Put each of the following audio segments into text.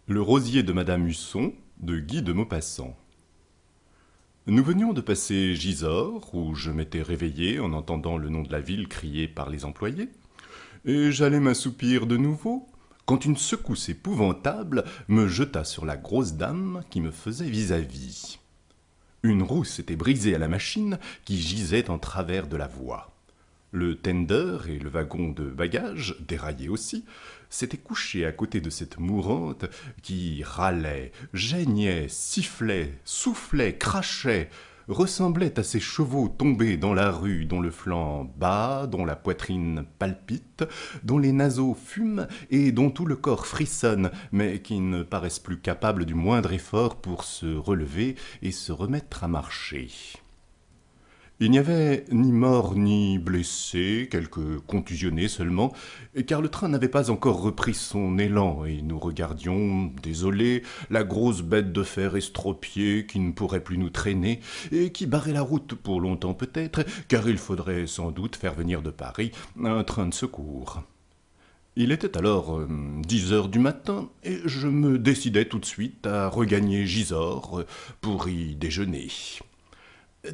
Le rosier de Madame Husson, de Guy de Maupassant. Nous venions de passer Gisors, où je m'étais réveillé en entendant le nom de la ville crié par les employés, et j'allais m'assoupir de nouveau, quand une secousse épouvantable me jeta sur la grosse dame qui me faisait vis-à-vis. Une roue s'était brisée à la machine qui gisait en travers de la voie. Le tender et le wagon de bagages, déraillés aussi, s'étaient couchés à côté de cette mourante qui râlait, geignait, sifflait, soufflait, crachait, ressemblait à ces chevaux tombés dans la rue dont le flanc bat, dont la poitrine palpite, dont les naseaux fument et dont tout le corps frissonne, mais qui ne paraissent plus capables du moindre effort pour se relever et se remettre à marcher. Il n'y avait ni mort ni blessé, quelques contusionnés seulement, car le train n'avait pas encore repris son élan, et nous regardions, désolés, la grosse bête de fer estropiée qui ne pourrait plus nous traîner, et qui barrait la route pour longtemps peut-être, car il faudrait sans doute faire venir de Paris un train de secours. Il était alors 10 heures du matin, et je me décidai tout de suite à regagner Gisors pour y déjeuner.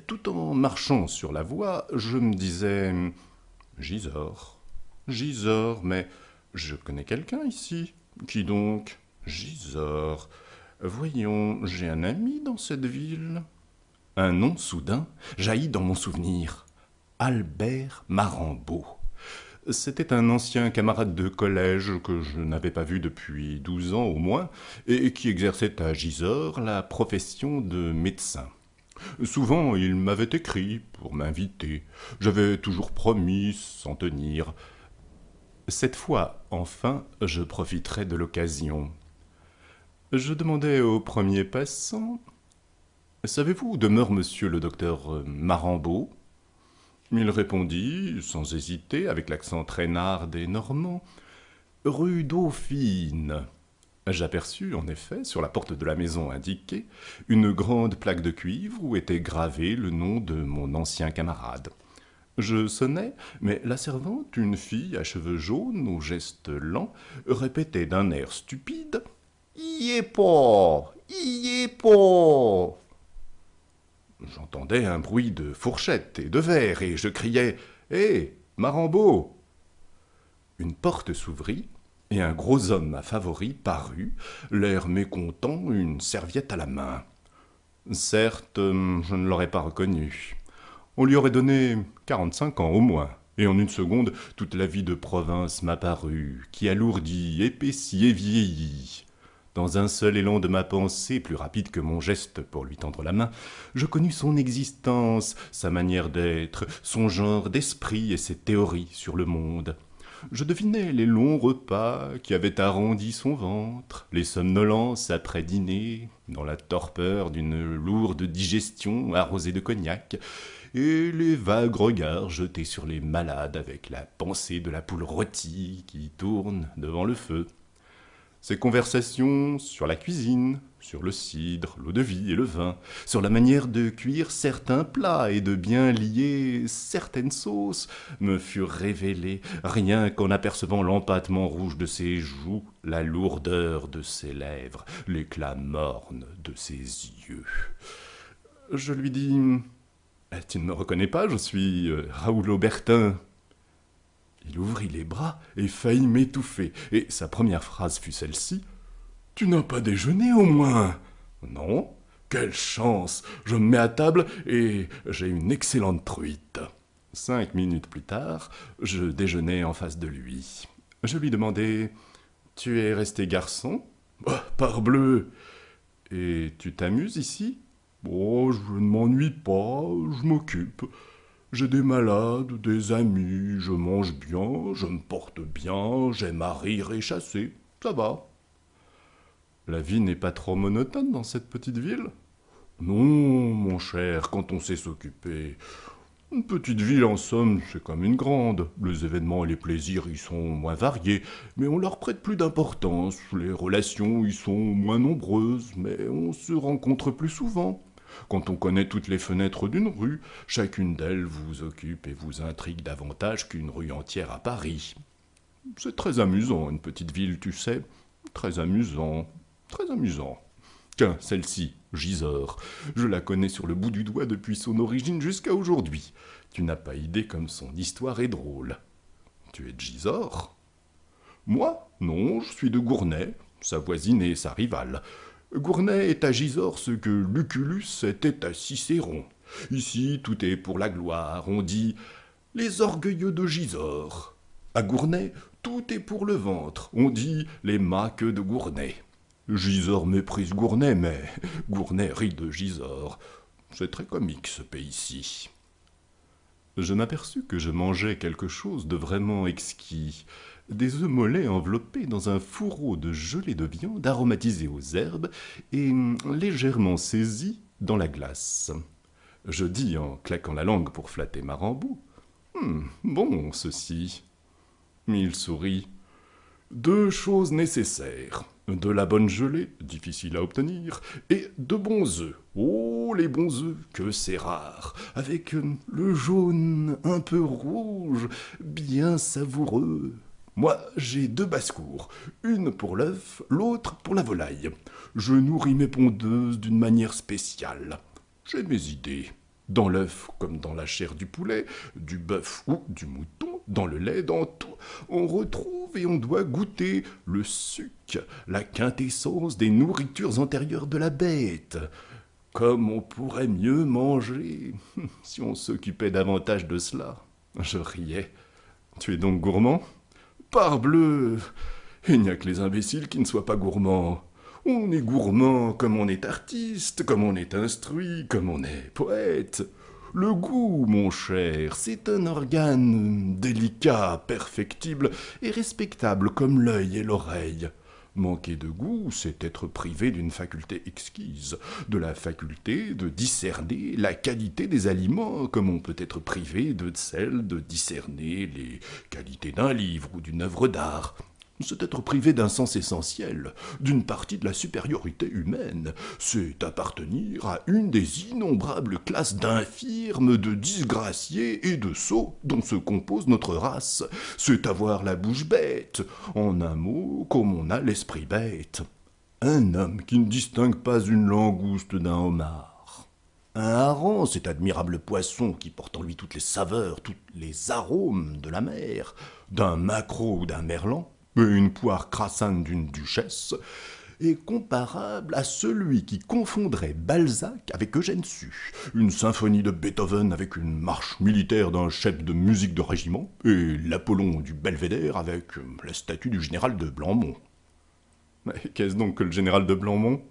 Tout en marchant sur la voie, je me disais Gisors, Gisors, mais je connais quelqu'un ici. Qui donc? Gisors. Voyons, j'ai un ami dans cette ville. Un nom soudain jaillit dans mon souvenir. Albert Marambeau. C'était un ancien camarade de collège que je n'avais pas vu depuis 12 ans au moins, et qui exerçait à Gisors la profession de médecin. Souvent, il m'avait écrit pour m'inviter. J'avais toujours promis sans tenir. Cette fois, enfin, je profiterai de l'occasion. Je demandai au premier passant « Savez-vous où demeure monsieur le docteur Marambeau ?» Il répondit, sans hésiter, avec l'accent traînard des Normands « Rue Dauphine ». J'aperçus, en effet, sur la porte de la maison indiquée, une grande plaque de cuivre où était gravé le nom de mon ancien camarade. Je sonnai, mais la servante, une fille à cheveux jaunes, aux gestes lents, répétait d'un air stupide « Y est pas, y est pas !» J'entendais un bruit de fourchettes et de verres, et je criai « Hé, Marambeau !» Une porte s'ouvrit, et un gros homme à favoris parut, l'air mécontent, une serviette à la main. Certes, je ne l'aurais pas reconnu. On lui aurait donné 45 ans au moins, et en une seconde, toute la vie de province m'apparut, qui alourdit, épaissit et vieillit. Dans un seul élan de ma pensée, plus rapide que mon geste pour lui tendre la main, je connus son existence, sa manière d'être, son genre d'esprit et ses théories sur le monde. Je devinais les longs repas qui avaient arrondi son ventre, les somnolences après dîner, dans la torpeur d'une lourde digestion arrosée de cognac, et les vagues regards jetés sur les malades avec la pensée de la poule rôtie qui tourne devant le feu. Ces conversations sur la cuisine, sur le cidre, l'eau-de-vie et le vin, sur la manière de cuire certains plats et de bien lier certaines sauces, me furent révélées, rien qu'en apercevant l'empâtement rouge de ses joues, la lourdeur de ses lèvres, l'éclat morne de ses yeux. Je lui dis « Tu ne me reconnais pas, je suis Raoul Aubertin. » Il ouvrit les bras et faillit m'étouffer, et sa première phrase fut celle-ci. « Tu n'as pas déjeuné au moins ?»« Non. »« Quelle chance. Je me mets à table et j'ai une excellente truite. » 5 minutes plus tard, je déjeunais en face de lui. Je lui demandai « Tu es resté garçon ?»« Parbleu. »« Et tu t'amuses ici ?»« Oh, je ne m'ennuie pas, je m'occupe. » J'ai des malades, des amis, je mange bien, je me porte bien, j'aime à rire et chasser, ça va. La vie n'est pas trop monotone dans cette petite ville? Non, mon cher, quand on sait s'occuper. Une petite ville, en somme, c'est comme une grande. Les événements et les plaisirs y sont moins variés, mais on leur prête plus d'importance. Les relations y sont moins nombreuses, mais on se rencontre plus souvent. Quand on connaît toutes les fenêtres d'une rue, chacune d'elles vous occupe et vous intrigue davantage qu'une rue entière à Paris. C'est très amusant, une petite ville, tu sais, très amusant. Très amusant. Tiens, celle-ci, Gisors, je la connais sur le bout du doigt depuis son origine jusqu'à aujourd'hui. Tu n'as pas idée comme son histoire est drôle. Tu es de Gisors? Moi? Non, je suis de Gournay, sa voisine et sa rivale. Gournay est à Gisors ce que Lucullus était à Cicéron. Ici, tout est pour la gloire, on dit « les orgueilleux de Gisors ». À Gournay, tout est pour le ventre, on dit « les maques de Gournay ». Gisors méprise Gournay, mais Gournay rit de Gisors. C'est très comique ce pays-ci. Je m'aperçus que je mangeais quelque chose de vraiment exquis. Des œufs mollets enveloppés dans un fourreau de gelée de viande aromatisée aux herbes et légèrement saisis dans la glace. Je dis en claquant la langue pour flatter Marambout. Bon, ceci. Il sourit. 2 choses nécessaires. De la bonne gelée, difficile à obtenir, et de bons œufs. Oh, les bons œufs, que c'est rare, avec le jaune un peu rouge, bien savoureux. Moi, j'ai 2 basses-cours, une pour l'œuf, l'autre pour la volaille. Je nourris mes pondeuses d'une manière spéciale. J'ai mes idées. Dans l'œuf comme dans la chair du poulet, du bœuf ou du mouton, dans le lait, dans tout, on retrouve et on doit goûter le suc, la quintessence des nourritures antérieures de la bête. Comme on pourrait mieux manger si on s'occupait davantage de cela. Je riais. Tu es donc gourmand? Parbleu! Il n'y a que les imbéciles qui ne soient pas gourmands. On est gourmand comme on est artiste, comme on est instruit, comme on est poète. Le goût, mon cher, c'est un organe délicat, perfectible et respectable comme l'œil et l'oreille. Manquer de goût, c'est être privé d'une faculté exquise, de la faculté de discerner la qualité des aliments, comme on peut être privé de celle de discerner les qualités d'un livre ou d'une œuvre d'art. C'est être privé d'un sens essentiel, d'une partie de la supériorité humaine. C'est appartenir à une des innombrables classes d'infirmes, de disgraciés et de sots dont se compose notre race. C'est avoir la bouche bête, en un mot, comme on a l'esprit bête. Un homme qui ne distingue pas une langouste d'un homard. Un hareng, cet admirable poisson qui porte en lui toutes les saveurs, tous les arômes de la mer, d'un maquereau ou d'un merlan, et une poire crassane d'une duchesse, est comparable à celui qui confondrait Balzac avec Eugène Sue, une symphonie de Beethoven avec une marche militaire d'un chef de musique de régiment, et l'Apollon du Belvédère avec la statue du général de Blamont. Mais qu'est-ce donc que le général de Blamont?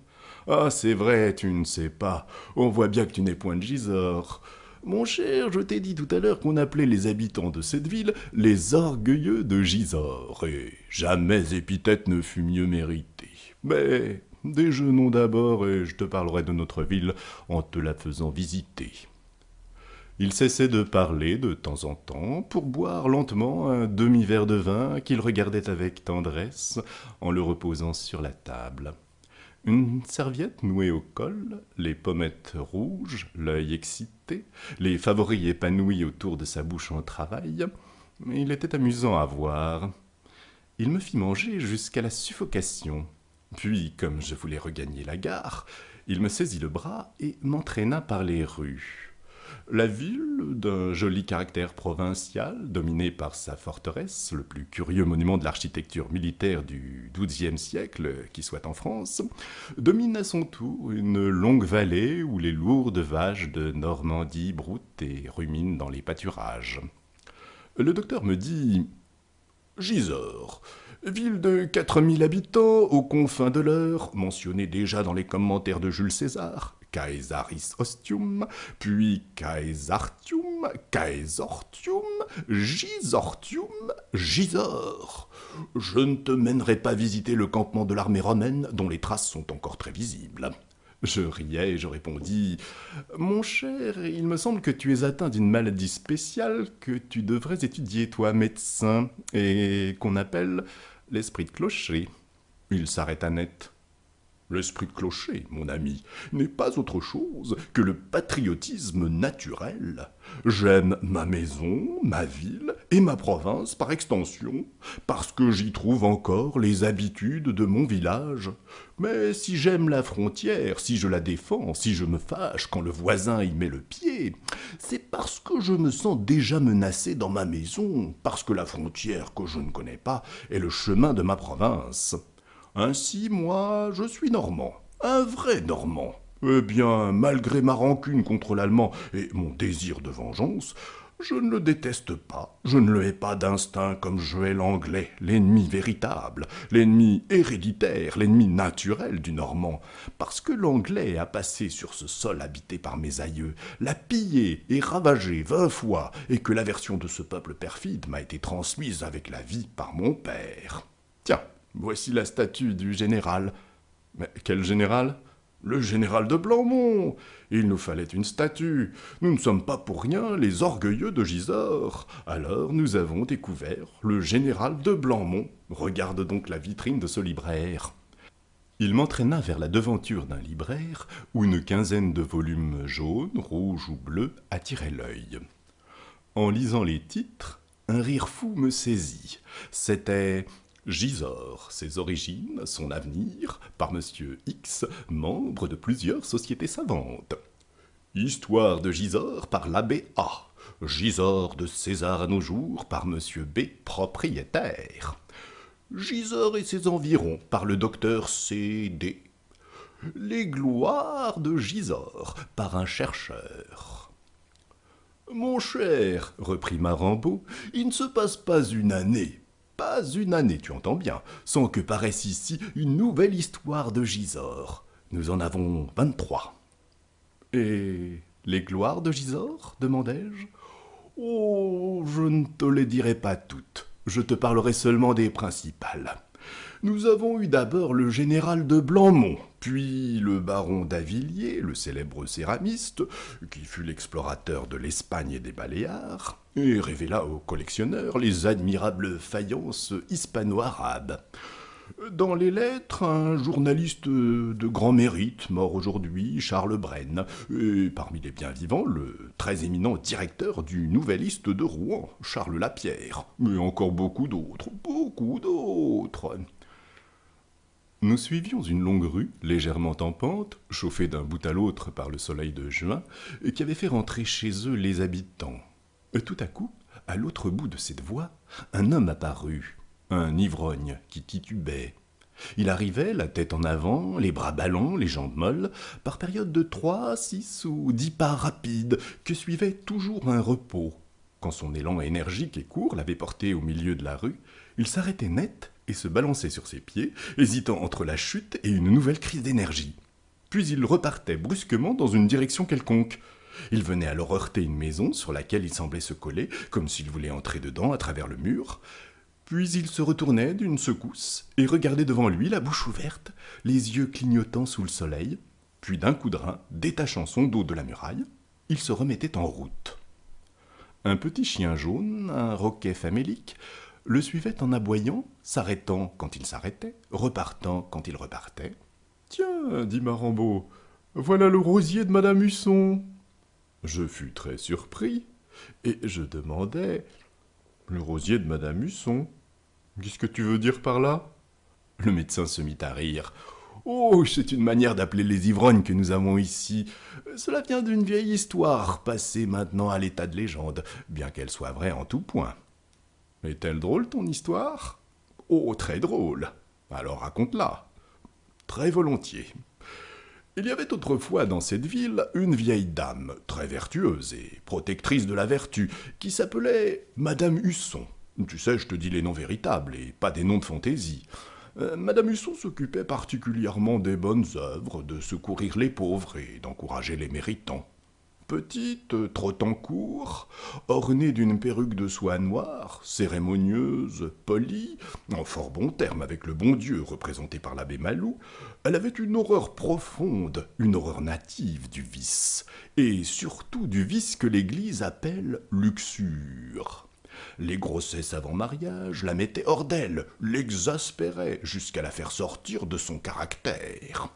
Ah, c'est vrai, tu ne sais pas. On voit bien que tu n'es point de Gisors. Mon cher, je t'ai dit tout à l'heure qu'on appelait les habitants de cette ville les orgueilleux de Gisors, et jamais épithète ne fut mieux méritée. Mais déjeunons d'abord et je te parlerai de notre ville en te la faisant visiter. Il cessait de parler de temps en temps pour boire lentement un demi-verre de vin qu'il regardait avec tendresse en le reposant sur la table. Une serviette nouée au col, les pommettes rouges, l'œil excité, les favoris épanouis autour de sa bouche en travail. Il était amusant à voir. Il me fit manger jusqu'à la suffocation. Puis, comme je voulais regagner la gare, il me saisit le bras et m'entraîna par les rues. La ville, d'un joli caractère provincial, dominée par sa forteresse, le plus curieux monument de l'architecture militaire du XIIe siècle qui soit en France, domine à son tour une longue vallée où les lourdes vaches de Normandie broutent et ruminent dans les pâturages. Le docteur me dit « Gisors, ville de 4000 habitants, aux confins de l'Eure, mentionnée déjà dans les commentaires de Jules César, Caesaris Ostium, puis Caesartium, Caesortium, Gisortium, Gisors. Je ne te mènerai pas visiter le campement de l'armée romaine, dont les traces sont encore très visibles. » Je riais et je répondis « Mon cher, il me semble que tu es atteint d'une maladie spéciale que tu devrais étudier, toi, médecin, et qu'on appelle l'esprit de clocher. » Il s'arrêta net. L'esprit de clocher, mon ami, n'est pas autre chose que le patriotisme naturel. J'aime ma maison, ma ville et ma province par extension, parce que j'y trouve encore les habitudes de mon village. Mais si j'aime la frontière, si je la défends, si je me fâche quand le voisin y met le pied, c'est parce que je me sens déjà menacé dans ma maison, parce que la frontière que je ne connais pas est le chemin de ma province. Ainsi, moi, je suis normand, un vrai normand. Eh bien, malgré ma rancune contre l'allemand et mon désir de vengeance, je ne le déteste pas, je ne le hais pas d'instinct comme je hais l'anglais, l'ennemi véritable, l'ennemi héréditaire, l'ennemi naturel du normand, parce que l'anglais a passé sur ce sol habité par mes aïeux, l'a pillé et ravagé 20 fois, et que l'aversion de ce peuple perfide m'a été transmise avec la vie par mon père. Tiens, voici la statue du général. Mais quel général? Le général de Blanmont. Il nous fallait une statue. Nous ne sommes pas pour rien les orgueilleux de Gisors. Alors nous avons découvert le général de Blanmont. Regarde donc la vitrine de ce libraire. Il m'entraîna vers la devanture d'un libraire où une quinzaine de volumes jaunes, rouges ou bleus attiraient l'œil. En lisant les titres, un rire fou me saisit. C'était Gisors, ses origines, son avenir, par Monsieur X, membre de plusieurs sociétés savantes. Histoire de Gisors par l'abbé A. Gisors de César à nos jours par Monsieur B, propriétaire. Gisors et ses environs par le docteur C. D. Les gloires de Gisors par un chercheur. Mon cher, reprit Marambo, il ne se passe pas une année, tu entends bien, sans que paraisse ici une nouvelle histoire de Gisors. Nous en avons 23. Et les gloires de Gisors, demandai-je. Oh, je ne te les dirai pas toutes, je te parlerai seulement des principales. Nous avons eu d'abord le général de Blanmont, puis le baron d'Avilliers, le célèbre céramiste, qui fut l'explorateur de l'Espagne et des Baléares, et révéla aux collectionneurs les admirables faïences hispano-arabes. Dans les lettres, un journaliste de grand mérite, mort aujourd'hui, Charles Brenne, et parmi les bien vivants, le très éminent directeur du Nouvelliste de Rouen, Charles Lapierre, mais encore beaucoup d'autres, beaucoup d'autres. Nous suivions une longue rue, légèrement en pente, chauffée d'un bout à l'autre par le soleil de juin, qui avait fait rentrer chez eux les habitants. Tout à coup, à l'autre bout de cette voie, un homme apparut, un ivrogne qui titubait. Il arrivait, la tête en avant, les bras ballants, les jambes molles, par périodes de 3, 6 ou 10 pas rapides, que suivait toujours un repos. Quand son élan énergique et court l'avait porté au milieu de la rue, il s'arrêtait net et se balançait sur ses pieds, hésitant entre la chute et une nouvelle crise d'énergie. Puis il repartait brusquement dans une direction quelconque. Il venait alors heurter une maison sur laquelle il semblait se coller, comme s'il voulait entrer dedans à travers le mur. Puis il se retournait d'une secousse et regardait devant lui, la bouche ouverte, les yeux clignotant sous le soleil. Puis d'un coup de rein, détachant son dos de la muraille, il se remettait en route. Un petit chien jaune, un roquet famélique, le suivait en aboyant, s'arrêtant quand il s'arrêtait, repartant quand il repartait. « Tiens, dit Marambo, voilà le rosier de Madame Husson. » Je fus très surpris, et je demandai « Le rosier de Madame Husson, qu'est-ce que tu veux dire par là ?» Le médecin se mit à rire. « Oh, c'est une manière d'appeler les ivrognes que nous avons ici. Cela vient d'une vieille histoire, passée maintenant à l'état de légende, bien qu'elle soit vraie en tout point. » « Est-elle drôle, ton histoire ?»« Oh, très drôle. Alors raconte-la. »« Très volontiers. Il y avait autrefois dans cette ville une vieille dame, très vertueuse et protectrice de la vertu, qui s'appelait Madame Husson. Tu sais, je te dis les noms véritables et pas des noms de fantaisie. Madame Husson s'occupait particulièrement des bonnes œuvres, de secourir les pauvres et d'encourager les méritants. Petite, trottant court, ornée d'une perruque de soie noire, cérémonieuse, polie, en fort bon terme avec le bon Dieu représenté par l'abbé Malou, elle avait une horreur profonde, une horreur native du vice, et surtout du vice que l'Église appelle luxure. Les grossesses avant mariage la mettaient hors d'elle, l'exaspéraient jusqu'à la faire sortir de son caractère.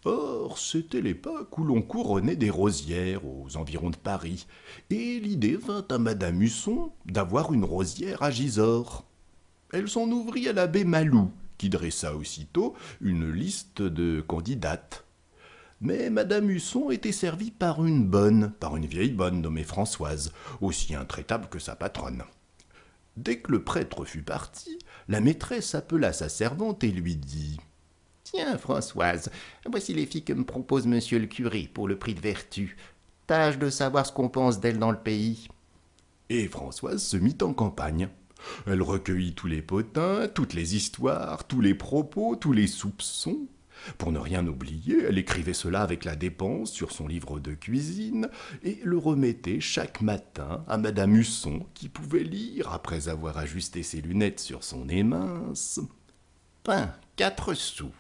Or, c'était l'époque où l'on couronnait des rosières aux environs de Paris, et l'idée vint à Madame Husson d'avoir une rosière à Gisors. Elle s'en ouvrit à l'abbé Malou, qui dressa aussitôt une liste de candidates. Mais Madame Husson était servie par une vieille bonne nommée Françoise, aussi intraitable que sa patronne. Dès que le prêtre fut parti, la maîtresse appela sa servante et lui dit « Tiens, Françoise, voici les filles que me propose monsieur le curé pour le prix de vertu. Tâche de savoir ce qu'on pense d'elles dans le pays. » Et Françoise se mit en campagne. Elle recueillit tous les potins, toutes les histoires, tous les propos, tous les soupçons. Pour ne rien oublier, elle écrivait cela avec la dépense sur son livre de cuisine et le remettait chaque matin à Madame Husson, qui pouvait lire, après avoir ajusté ses lunettes sur son nez mince. Pain, 4 sous.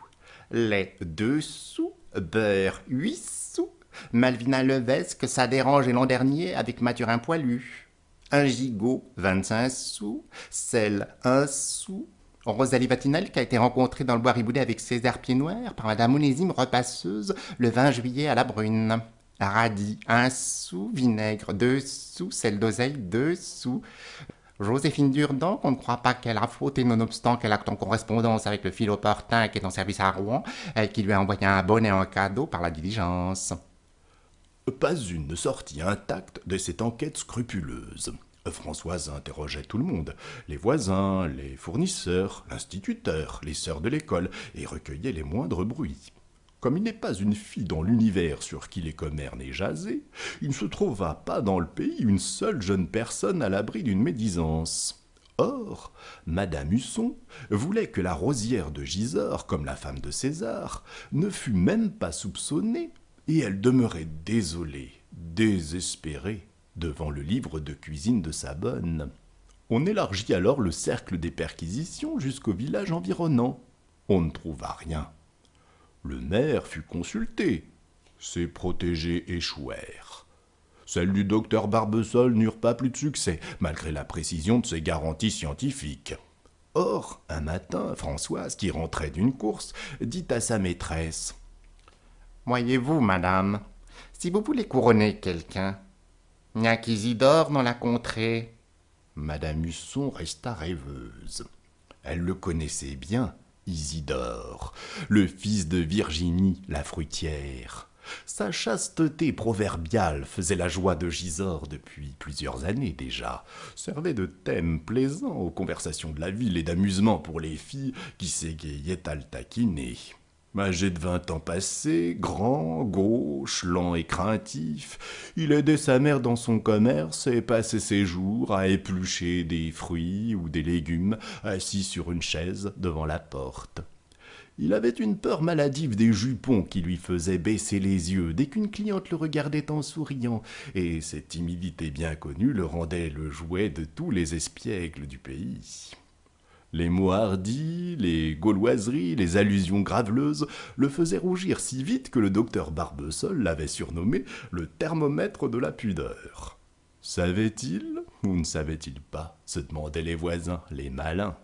Lait, 2 sous. Beurre, 8 sous. Malvina Levesque, ça dérange l'an dernier avec Mathurin Poilu. Un gigot, 25 sous. Sel, 1 sou. Rosalie Vatinel, qui a été rencontrée dans le bois Riboudet avec César Pied-Noir par Madame Onésime Repasseuse le 20 juillet à la Brune. Radis, 1 sou. Vinaigre, 2 sous. Sel d'oseille, 2 sous. Joséphine Durdan, qu'on ne croit pas qu'elle a fauté nonobstant qu'elle acte en correspondance avec le Philoportin qui est en service à Rouen, et qui lui a envoyé un bonnet en cadeau par la diligence. Pas une ne sortit intacte de cette enquête scrupuleuse. Françoise interrogeait tout le monde, les voisins, les fournisseurs, l'instituteur, les sœurs de l'école, et recueillait les moindres bruits. Comme il n'est pas une fille dans l'univers sur qui les commères n'aient jasé, il ne se trouva pas dans le pays une seule jeune personne à l'abri d'une médisance. Or, Madame Husson voulait que la rosière de Gisors, comme la femme de César, ne fût même pas soupçonnée, et elle demeurait désolée, désespérée, devant le livre de cuisine de sa bonne. On élargit alors le cercle des perquisitions jusqu'au village environnant. On ne trouva rien. Le maire fut consulté. Ses protégés échouèrent. Celles du docteur Barbesol n'eurent pas plus de succès, malgré la précision de ses garanties scientifiques. Or, un matin, Françoise, qui rentrait d'une course, dit à sa maîtresse « Voyez-vous, madame, si vous voulez couronner quelqu'un, il n'y a qu'Isidore dans la contrée. » Madame Husson resta rêveuse. Elle le connaissait bien, Isidore, le fils de Virginie, la fruitière. Sa chasteté proverbiale faisait la joie de Gisors depuis plusieurs années déjà, servait de thème plaisant aux conversations de la ville et d'amusement pour les filles qui s'égayaient à le taquiner. Âgé de 20 ans passés, grand, gauche, lent et craintif, il aidait sa mère dans son commerce et passait ses jours à éplucher des fruits ou des légumes assis sur une chaise devant la porte. Il avait une peur maladive des jupons qui lui faisait baisser les yeux dès qu'une cliente le regardait en souriant, et cette timidité bien connue le rendait le jouet de tous les espiègles du pays. Les mots hardis, les gauloiseries, les allusions graveleuses le faisaient rougir si vite que le docteur Barbesol l'avait surnommé le thermomètre de la pudeur. Savait-il ou ne savait-il pas, se demandaient les voisins, les malins.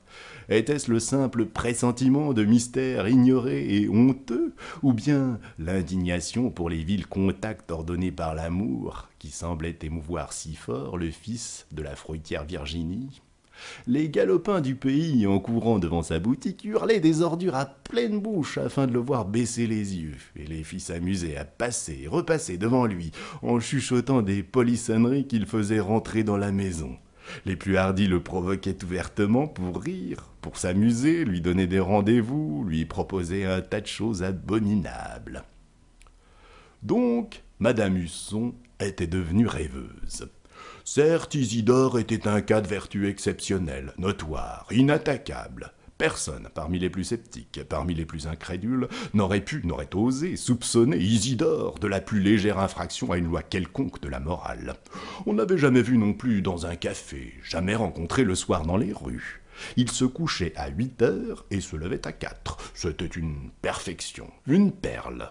Était-ce le simple pressentiment de mystère ignoré et honteux, ou bien l'indignation pour les vils contacts ordonnés par l'amour, qui semblait émouvoir si fort le fils de la fruitière Virginie? Les galopins du pays, en courant devant sa boutique, hurlaient des ordures à pleine bouche afin de le voir baisser les yeux, et les filles s'amusaient à passer et repasser devant lui, en chuchotant des polissonneries qu'il faisait rentrer dans la maison. Les plus hardis le provoquaient ouvertement pour rire, pour s'amuser, lui donner des rendez-vous, lui proposer un tas de choses abominables. Donc, Madame Husson était devenue rêveuse. Certes, Isidore était un cas de vertu exceptionnel, notoire, inattaquable. Personne, parmi les plus sceptiques, parmi les plus incrédules, n'aurait osé soupçonner Isidore de la plus légère infraction à une loi quelconque de la morale. On n'avait jamais vu non plus dans un café, jamais rencontré le soir dans les rues. Il se couchait à 8 heures et se levait à 4. C'était une perfection, une perle.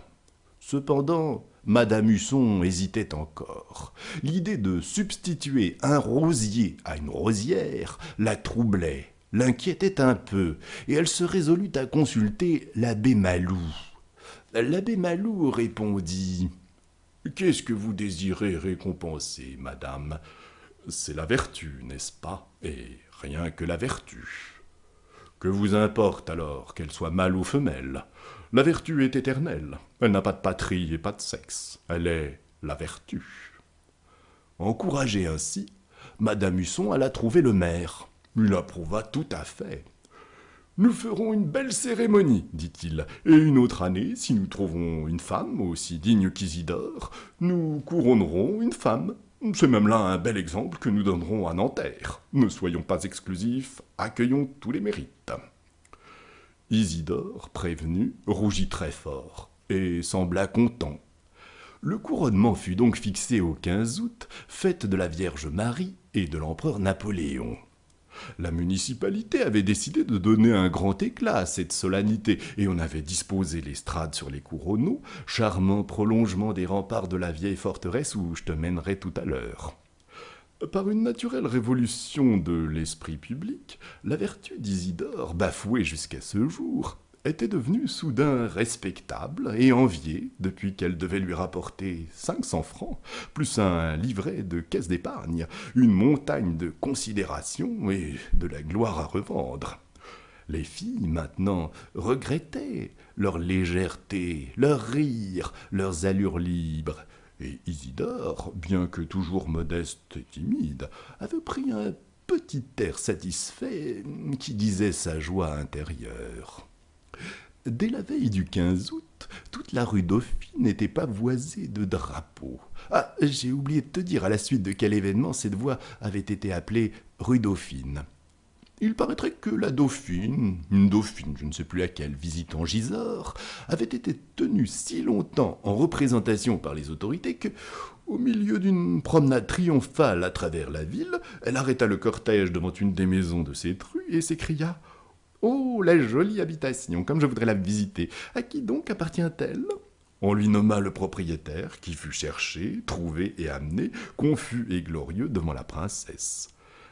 Cependant, Madame Husson hésitait encore. L'idée de substituer un rosier à une rosière la troublait, l'inquiétait un peu, et elle se résolut à consulter l'abbé Malou. L'abbé Malou répondit « Qu'est-ce que vous désirez récompenser, madame ? C'est la vertu, n'est-ce pas ? Et rien que la vertu. Que vous importe alors qu'elle soit mâle ou femelle ? La vertu est éternelle. Elle n'a pas de patrie et pas de sexe. Elle est la vertu. » Encouragée ainsi, Madame Husson alla trouver le maire. Il approuva tout à fait. « Nous ferons une belle cérémonie, dit-il, et une autre année, si nous trouvons une femme aussi digne qu'Isidore, nous couronnerons une femme. C'est même là un bel exemple que nous donnerons à Nanterre. Ne soyons pas exclusifs, accueillons tous les mérites. » Isidore, prévenu, rougit très fort et sembla content. Le couronnement fut donc fixé au 15 août, fête de la Vierge Marie et de l'empereur Napoléon. La municipalité avait décidé de donner un grand éclat à cette solennité, et on avait disposé l'estrade sur les couronneaux, charmant prolongement des remparts de la vieille forteresse où je te mènerai tout à l'heure. Par une naturelle révolution de l'esprit public, la vertu d'Isidore, bafouée jusqu'à ce jour, était devenue soudain respectable et enviée depuis qu'elle devait lui rapporter 500 francs, plus un livret de caisse d'épargne, une montagne de considération et de la gloire à revendre. Les filles, maintenant, regrettaient leur légèreté, leur rire, leurs allures libres, et Isidore, bien que toujours modeste et timide, avait pris un petit air satisfait qui disait sa joie intérieure. Dès la veille du 15 août, toute la rue Dauphine était pavoisée de drapeaux. Ah, j'ai oublié de te dire à la suite de quel événement cette voie avait été appelée rue Dauphine. Il paraîtrait que la Dauphine, une Dauphine, je ne sais plus laquelle, visitant Gisors, avait été tenue si longtemps en représentation par les autorités que, au milieu d'une promenade triomphale à travers la ville, elle arrêta le cortège devant une des maisons de cette rue et s'écria « Oh, la jolie habitation, comme je voudrais la visiter. À qui donc appartient-elle » On lui nomma le propriétaire, qui fut cherché, trouvé et amené, confus et glorieux, devant la princesse.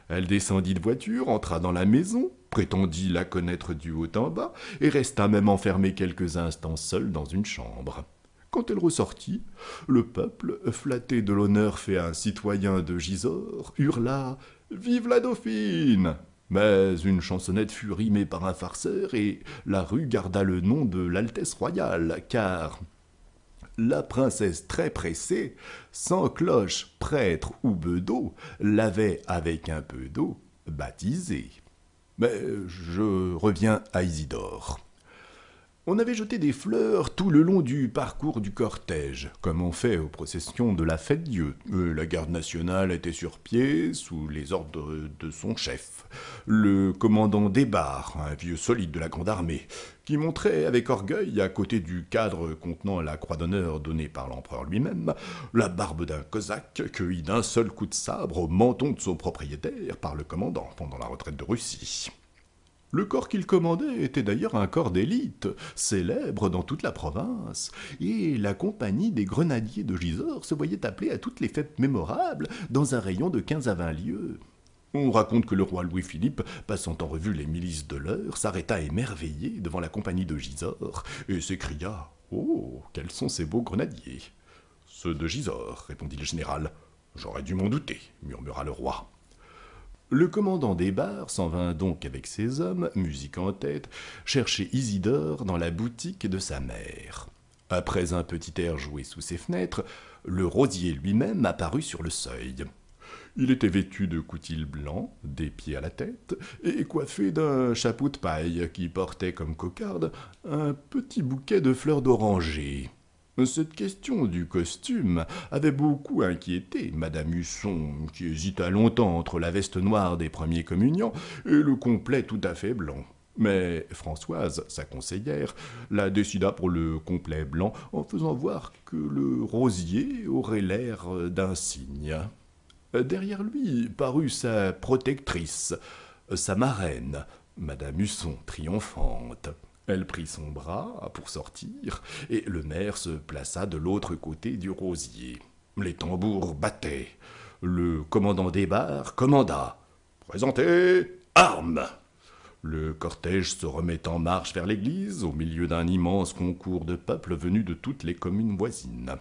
Elle descendit de voiture, entra dans la maison, prétendit la connaître du haut en bas, et resta même enfermée quelques instants seule dans une chambre. Quand elle ressortit, le peuple, flatté de l'honneur fait à un citoyen de Gisors, hurla « Vive la Dauphine !» Mais une chansonnette fut rimée par un farceur et la rue garda le nom de l'Altesse royale, car la princesse très pressée, sans cloche, prêtre ou bedeau, l'avait avec un peu d'eau baptisée. Mais je reviens à Isidore. On avait jeté des fleurs tout le long du parcours du cortège, comme on fait aux processions de la Fête-Dieu. La garde nationale était sur pied, sous les ordres de son chef, le commandant Desbarres, un vieux solide de la grande armée, qui montrait avec orgueil, à côté du cadre contenant la croix d'honneur donnée par l'empereur lui-même, la barbe d'un cosaque cueilli d'un seul coup de sabre au menton de son propriétaire par le commandant pendant la retraite de Russie. Le corps qu'il commandait était d'ailleurs un corps d'élite, célèbre dans toute la province, et la compagnie des grenadiers de Gisors se voyait appelée à toutes les fêtes mémorables dans un rayon de 15 à 20 lieues. On raconte que le roi Louis-Philippe, passant en revue les milices de l'heure, s'arrêta émerveillé devant la compagnie de Gisors et s'écria « Oh, quels sont ces beaux grenadiers !»« Ceux de Gisors, répondit le général. « J'aurais dû m'en douter, murmura le roi. » Le commandant Desbarres s'en vint donc avec ses hommes, musique en tête, chercher Isidore dans la boutique de sa mère. Après un petit air joué sous ses fenêtres, le rosier lui-même apparut sur le seuil. Il était vêtu de coutil blanc, des pieds à la tête, et coiffé d'un chapeau de paille qui portait comme cocarde un petit bouquet de fleurs d'oranger. Cette question du costume avait beaucoup inquiété Madame Husson, qui hésita longtemps entre la veste noire des premiers communiants et le complet tout à fait blanc. Mais Françoise, sa conseillère, la décida pour le complet blanc en faisant voir que le rosier aurait l'air d'un cygne. Derrière lui parut sa protectrice, sa marraine, Madame Husson, triomphante. Elle prit son bras pour sortir, et le maire se plaça de l'autre côté du rosier. Les tambours battaient. Le commandant des barres commanda. Présentez, armes! Le cortège se remet en marche vers l'église, au milieu d'un immense concours de peuple venu de toutes les communes voisines.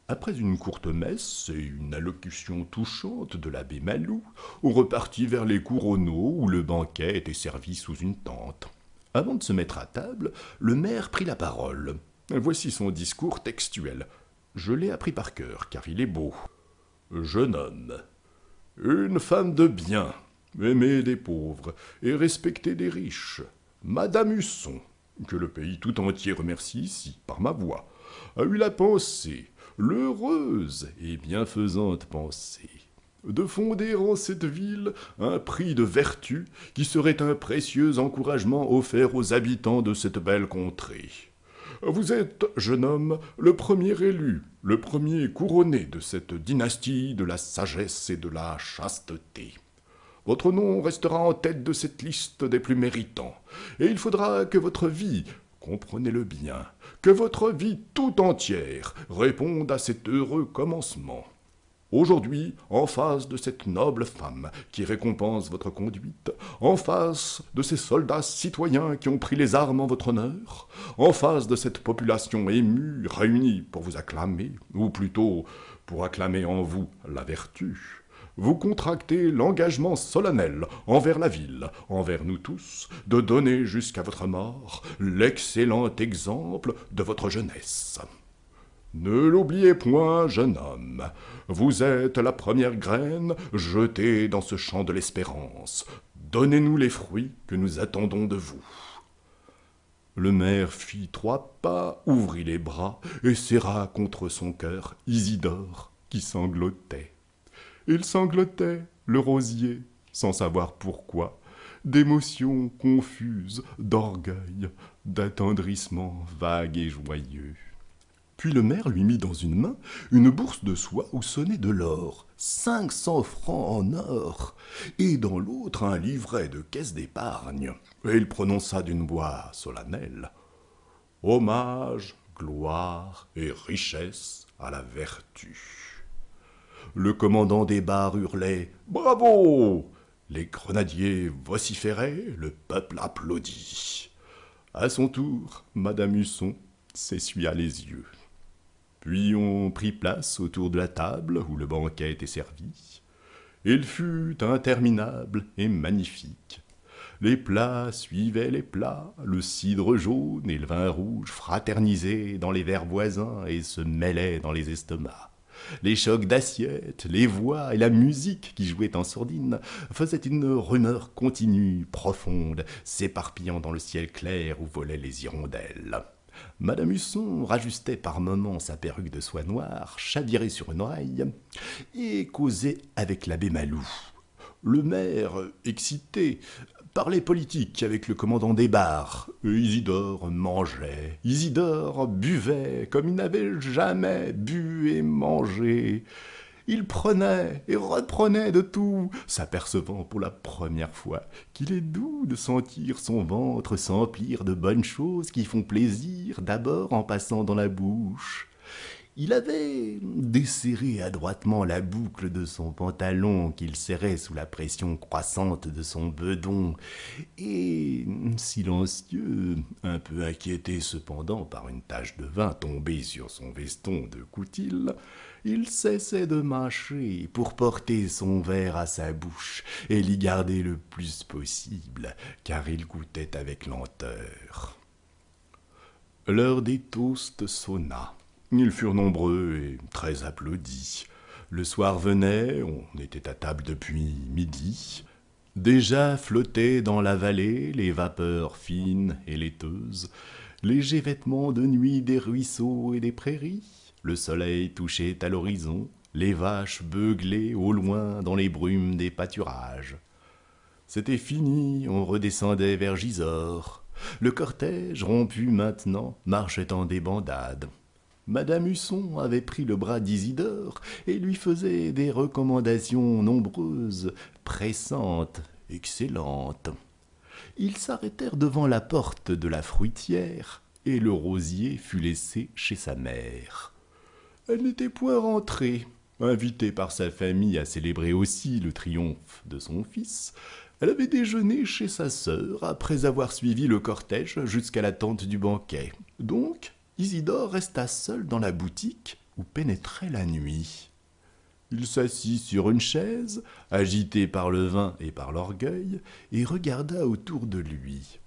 Après une courte messe et une allocution touchante de l'abbé Malou, on repartit vers les couronneaux où le banquet était servi sous une tente. Avant de se mettre à table, le maire prit la parole. Voici son discours textuel. Je l'ai appris par cœur, car il est beau. Jeune homme, une femme de bien, aimée des pauvres et respectée des riches, Madame Husson, que le pays tout entier remercie ici, par ma voix, a eu la pensée, l'heureuse et bienfaisante pensée, de fonder en cette ville un prix de vertu qui serait un précieux encouragement offert aux habitants de cette belle contrée. Vous êtes, jeune homme, le premier élu, le premier couronné de cette dynastie de la sagesse et de la chasteté. Votre nom restera en tête de cette liste des plus méritants, et il faudra que votre vie, comprenez-le bien, que votre vie tout entière réponde à cet heureux commencement. Aujourd'hui, en face de cette noble femme qui récompense votre conduite, en face de ces soldats citoyens qui ont pris les armes en votre honneur, en face de cette population émue, réunie pour vous acclamer, ou plutôt pour acclamer en vous la vertu, vous contractez l'engagement solennel envers la ville, envers nous tous, de donner jusqu'à votre mort l'excellent exemple de votre jeunesse. Ne l'oubliez point, jeune homme, vous êtes la première graine jetée dans ce champ de l'espérance. Donnez-nous les fruits que nous attendons de vous. Le maire fit 3 pas, ouvrit les bras et serra contre son cœur Isidore qui sanglotait. Il sanglotait, le rosier, sans savoir pourquoi, d'émotions confuses, d'orgueil, d'attendrissement vague et joyeux. Puis le maire lui mit dans une main une bourse de soie où sonnait de l'or, 500 francs en or, et dans l'autre un livret de caisse d'épargne. Et il prononça d'une voix solennelle « Hommage, gloire et richesse à la vertu ». Le commandant des barres hurlait « Bravo !» Les grenadiers vociféraient, le peuple applaudit. À son tour, Madame Husson s'essuya les yeux. Puis on prit place autour de la table où le banquet était servi. Il fut interminable et magnifique. Les plats suivaient les plats, le cidre jaune et le vin rouge fraternisaient dans les verres voisins et se mêlaient dans les estomacs. Les chocs d'assiettes, les voix et la musique qui jouaient en sourdine faisaient une rumeur continue, profonde, s'éparpillant dans le ciel clair où volaient les hirondelles. Madame Husson rajustait par moments sa perruque de soie noire, chavirée sur une oreille, et causait avec l'abbé Malou. Le maire, excité, parlait politique avec le commandant des barres. Isidore mangeait, Isidore buvait comme il n'avait jamais bu et mangé. Il prenait et reprenait de tout, s'apercevant pour la première fois qu'il est doux de sentir son ventre s'emplir de bonnes choses qui font plaisir d'abord en passant dans la bouche. Il avait desserré adroitement la boucle de son pantalon qu'il serrait sous la pression croissante de son bedon, et, silencieux, un peu inquiété cependant par une tache de vin tombée sur son veston de coutil, il cessait de mâcher pour porter son verre à sa bouche et l'y garder le plus possible, car il goûtait avec lenteur. L'heure des toasts sonna. Ils furent nombreux et très applaudis. Le soir venait, on était à table depuis midi. Déjà flottaient dans la vallée les vapeurs fines et laiteuses, légers vêtements de nuit des ruisseaux et des prairies. Le soleil touchait à l'horizon, les vaches beuglaient au loin dans les brumes des pâturages. C'était fini, on redescendait vers Gisors. Le cortège, rompu maintenant, marchait en débandade. Madame Husson avait pris le bras d'Isidore et lui faisait des recommandations nombreuses, pressantes, excellentes. Ils s'arrêtèrent devant la porte de la fruitière, et le rosier fut laissé chez sa mère. Elle n'était point rentrée. Invitée par sa famille à célébrer aussi le triomphe de son fils, elle avait déjeuné chez sa sœur après avoir suivi le cortège jusqu'à la tente du banquet. Donc, Isidore resta seul dans la boutique où pénétrait la nuit. Il s'assit sur une chaise, agité par le vin et par l'orgueil, et regarda autour de lui.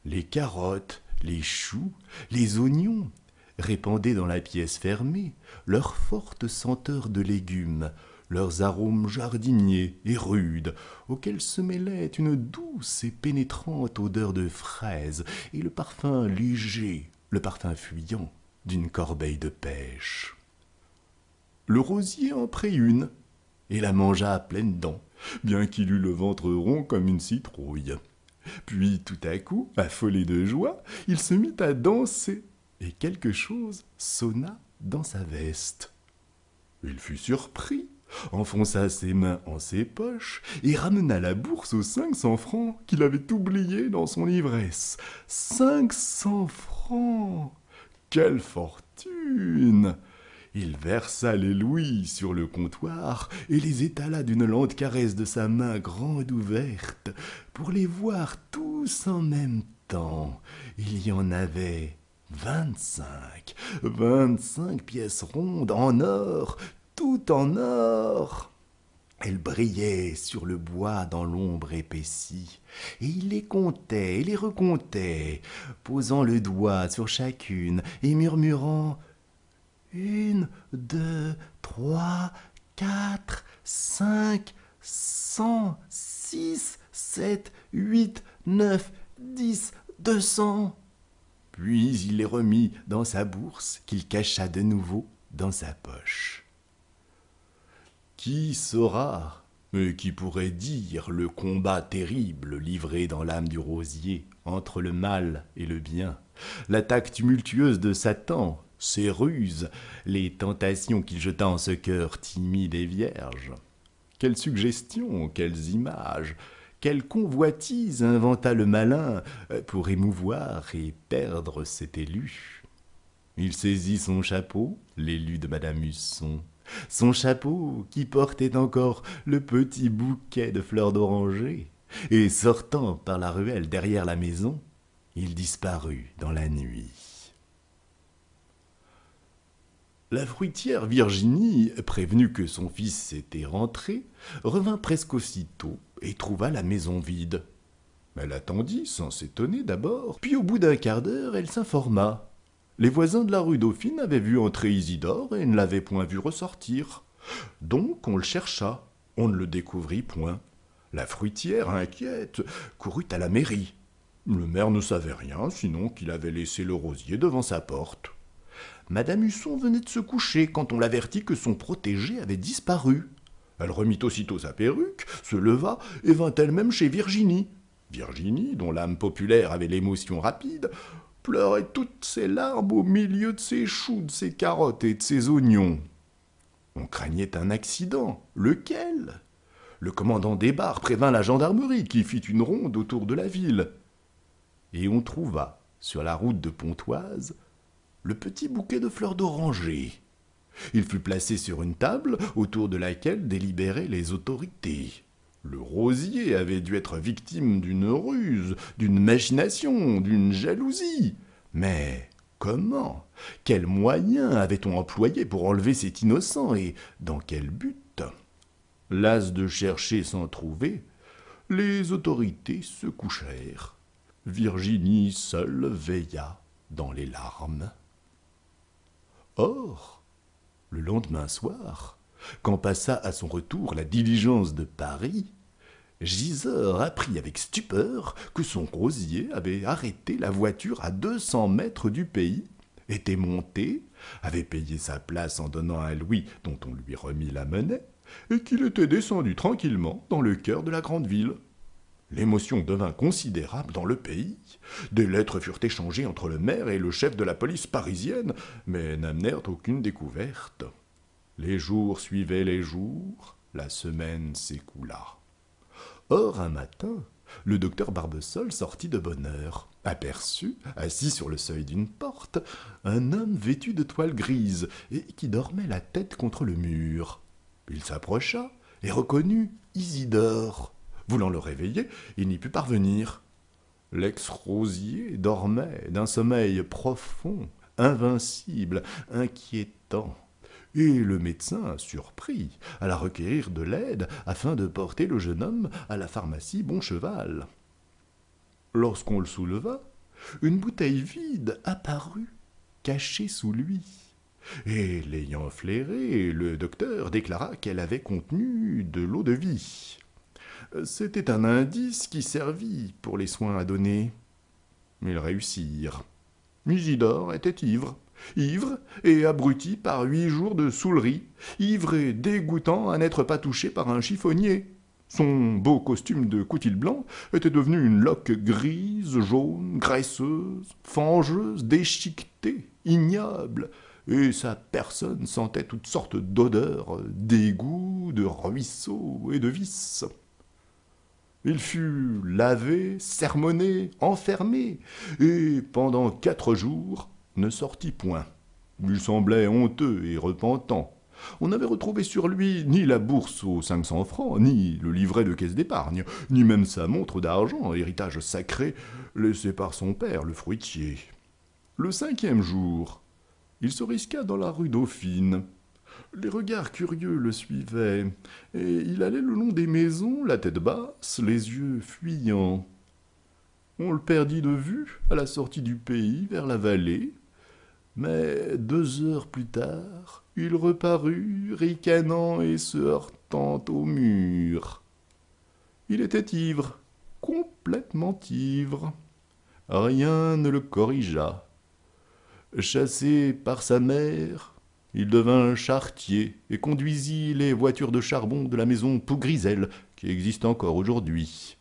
Les carottes, les choux, les oignons répandaient dans la pièce fermée leur forte senteur de légumes, leurs arômes jardiniers et rudes, auxquels se mêlait une douce et pénétrante odeur de fraises et le parfum léger, le parfum fuyant d'une corbeille de pêche. Le rosier en prit une et la mangea à pleines dents, bien qu'il eût le ventre rond comme une citrouille. Puis, tout à coup, affolé de joie, il se mit à danser, et quelque chose sonna dans sa veste. Il fut surpris, enfonça ses mains en ses poches et ramena la bourse aux 500 francs qu'il avait oubliés dans son ivresse. 500 francs! Quelle fortune! Il versa les louis sur le comptoir et les étala d'une lente caresse de sa main grande ouverte pour les voir tous en même temps. Il y en avait 25, 25 pièces rondes en or, tout en or. Elles brillaient sur le bois dans l'ombre épaissie, et il les comptait et les recomptait, posant le doigt sur chacune et murmurant « 1, 2, 3, 4, 5, 100, 6, 7, 8, 9, 10, 200 » Puis il les remit dans sa bourse qu'il cacha de nouveau dans sa poche. Qui saura, mais qui pourrait dire le combat terrible livré dans l'âme du rosier entre le mal et le bien, l'attaque tumultueuse de Satan, ses ruses, les tentations qu'il jeta en ce cœur timide et vierge. Quelles suggestions, quelles images, quelle convoitise inventa le malin pour émouvoir et perdre cet élu. Il saisit son chapeau, l'élu de Madame Husson, son chapeau qui portait encore le petit bouquet de fleurs d'oranger, et sortant par la ruelle derrière la maison, il disparut dans la nuit. La fruitière Virginie, prévenue que son fils était rentré, revint presque aussitôt et trouva la maison vide. Elle attendit sans s'étonner d'abord, puis au bout d'un quart d'heure, elle s'informa. Les voisins de la rue Dauphine avaient vu entrer Isidore et ne l'avaient point vu ressortir. Donc on le chercha, on ne le découvrit point. La fruitière, inquiète, courut à la mairie. Le maire ne savait rien, sinon qu'il avait laissé le rosier devant sa porte. Madame Husson venait de se coucher quand on l'avertit que son protégé avait disparu. Elle remit aussitôt sa perruque, se leva et vint elle-même chez Virginie. Virginie, dont l'âme populaire avait l'émotion rapide, pleurait toutes ses larmes au milieu de ses choux, de ses carottes et de ses oignons. On craignait un accident. Lequel? Le commandant des bars prévint la gendarmerie qui fit une ronde autour de la ville. Et on trouva, sur la route de Pontoise, le petit bouquet de fleurs d'oranger. Il fut placé sur une table autour de laquelle délibéraient les autorités. Le rosier avait dû être victime d'une ruse, d'une machination, d'une jalousie. Mais comment? Quels moyens avait-on employés pour enlever cet innocent et dans quel but? Las de chercher sans trouver, les autorités se couchèrent. Virginie seule veilla dans les larmes. Or, le lendemain soir, quand passa à son retour la diligence de Paris, Gisors apprit avec stupeur que son rosier avait arrêté la voiture à 200 mètres du pays, était monté, avait payé sa place en donnant un louis dont on lui remit la monnaie, et qu'il était descendu tranquillement dans le cœur de la grande ville. L'émotion devint considérable dans le pays. Des lettres furent échangées entre le maire et le chef de la police parisienne, mais n'amenèrent aucune découverte. Les jours suivaient les jours, la semaine s'écoula. Or, un matin, le docteur Barbesol sortit de bonne heure, aperçut, assis sur le seuil d'une porte, un homme vêtu de toile grise et qui dormait la tête contre le mur. Il s'approcha et reconnut Isidore. Voulant le réveiller, il n'y put parvenir. L'ex-rosier dormait d'un sommeil profond, invincible, inquiétant. Et le médecin, surpris, alla requérir de l'aide afin de porter le jeune homme à la pharmacie Boncheval. Lorsqu'on le souleva, une bouteille vide apparut, cachée sous lui. Et l'ayant flairée, le docteur déclara qu'elle avait contenu de l'eau de vie. C'était un indice qui servit pour les soins à donner. Ils réussirent. Musidor était ivre et abruti par 8 jours de saoulerie, ivre et dégoûtant à n'être pas touché par un chiffonnier. Son beau costume de coutil blanc était devenu une loque grise, jaune, graisseuse, fangeuse, déchiquetée, ignoble, et sa personne sentait toutes sortes d'odeurs, d'égouts, de ruisseaux et de vices. Il fut lavé, sermonné, enfermé, et pendant 4 jours ne sortit point. Il semblait honteux et repentant. On n'avait retrouvé sur lui ni la bourse aux 500 francs, ni le livret de caisse d'épargne, ni même sa montre d'argent, héritage sacré laissé par son père, le fruitier. Le 5e jour, il se risqua dans la rue Dauphine. Les regards curieux le suivaient, et il allait le long des maisons, la tête basse, les yeux fuyants. On le perdit de vue à la sortie du pays, vers la vallée, mais 2 heures plus tard, il reparut, ricanant et se heurtant au mur. Il était ivre, complètement ivre. Rien ne le corrigea. Chassé par sa mère, il devint charretier et conduisit les voitures de charbon de la maison Pougrisel, qui existe encore aujourd'hui.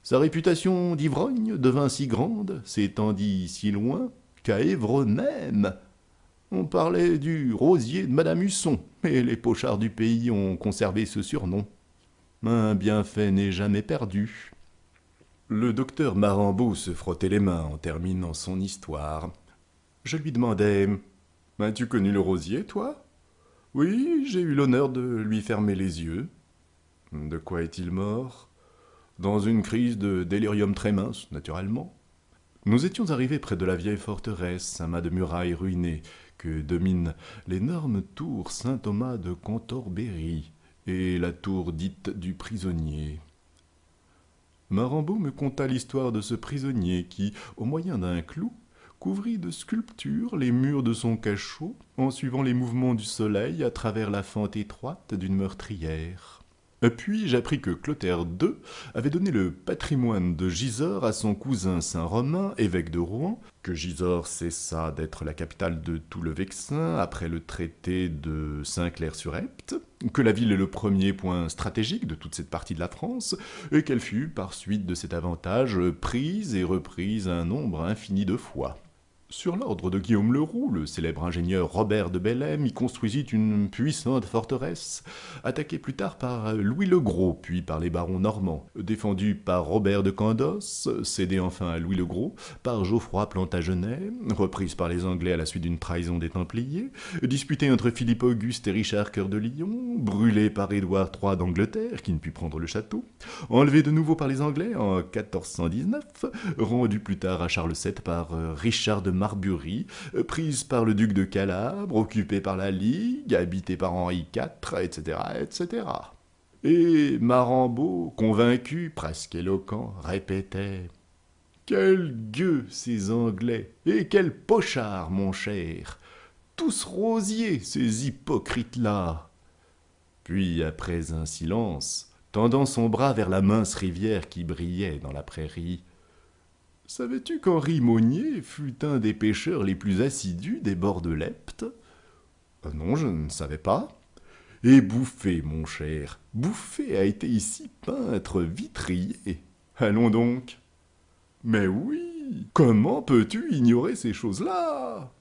Sa réputation d'ivrogne devint si grande, s'étendit si loin, qu'à Évreux même, on parlait du rosier de Madame Husson, et les pochards du pays ont conservé ce surnom. Un bienfait n'est jamais perdu. Le docteur Marambeau se frottait les mains en terminant son histoire. Je lui demandai « As-tu connu le rosier, toi ?»« Oui, j'ai eu l'honneur de lui fermer les yeux. »« De quoi est-il mort ?»« Dans une crise de délirium très mince, naturellement. » Nous étions arrivés près de la vieille forteresse, amas de murailles ruinées, que dominent l'énorme tour Saint-Thomas de Cantorbéry et la tour dite du prisonnier. Marambeau me conta l'histoire de ce prisonnier qui, au moyen d'un clou, couvrit de sculptures les murs de son cachot en suivant les mouvements du soleil à travers la fente étroite d'une meurtrière. Puis j'appris que Clotaire II avait donné le patrimoine de Gisors à son cousin Saint-Romain, évêque de Rouen, que Gisors cessa d'être la capitale de tout le Vexin après le traité de Saint-Clair-sur-Epte, que la ville est le premier point stratégique de toute cette partie de la France, et qu'elle fut, par suite de cet avantage, prise et reprise un nombre infini de fois. Sur l'ordre de Guillaume le Roux, le célèbre ingénieur Robert de Bellême y construisit une puissante forteresse, attaquée plus tard par Louis le Gros, puis par les barons normands, défendue par Robert de Candos, cédée enfin à Louis le Gros, par Geoffroy Plantagenet, reprise par les Anglais à la suite d'une trahison des Templiers, disputée entre Philippe Auguste et Richard Cœur de Lion, brûlée par Édouard III d'Angleterre, qui ne put prendre le château, enlevée de nouveau par les Anglais en 1419, rendue plus tard à Charles VII par Richard de Marbury, prise par le duc de Calabre, occupée par la Ligue, habitée par Henri IV, etc., etc. Et Marambeau, convaincu, presque éloquent, répétait « Quels gueux, ces Anglais, et quels pochards, mon cher! Tous rosiers, ces hypocrites-là !» Puis, après un silence, tendant son bras vers la mince rivière qui brillait dans la prairie, « Savais-tu qu'Henri Monnier fut un des pêcheurs les plus assidus des bords de l'Epte ?»« Non, je ne savais pas. »« Et Bouffé, mon cher, Bouffé a été ici peintre vitrier. Allons donc. »« Mais oui, comment peux-tu ignorer ces choses-là ?»